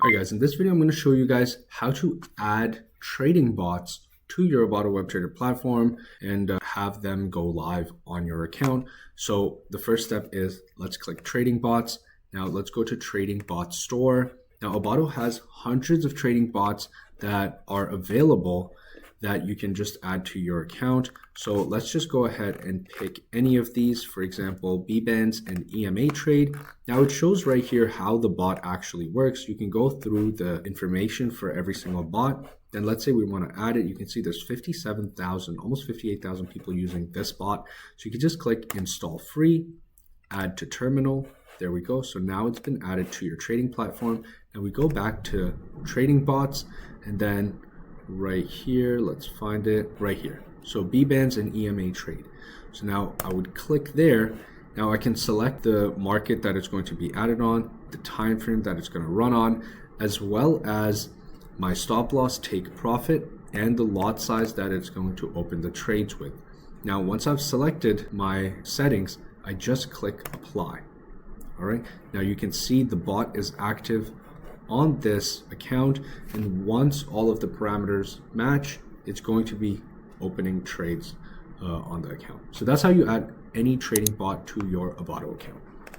Alright guys, in this video I'm going to show you guys how to add trading bots to your Abbado web trader platform and have them go live on your account. So the first step is let's click trading bots. Now let's go to trading bot store. Now Abbado has hundreds of trading bots that are available that you can just add to your account. So let's just go ahead and pick any of these, for example, B-Bands and EMA trade. Now it shows right here how the bot actually works. You can go through the information for every single bot. Then let's say we want to add it. You can see there's 57,000, almost 58,000 people using this bot. So you can just click install free, add to terminal. There we go. So now it's been added to your trading platform. And we go back to trading bots and then right here, let's find it right here. So B-Bands and EMA trade. So now I would click there. Now I can select the market that it's going to be added on, the time frame that it's going to run on, as well as my stop loss, take profit, and the lot size that it's going to open the trades with. Now once I've selected my settings, I just click apply. All right, now you can see the bot is active on this account, and once all of the parameters match, it's going to be opening trades on the account. So that's how you add any trading bot to your Abbado account.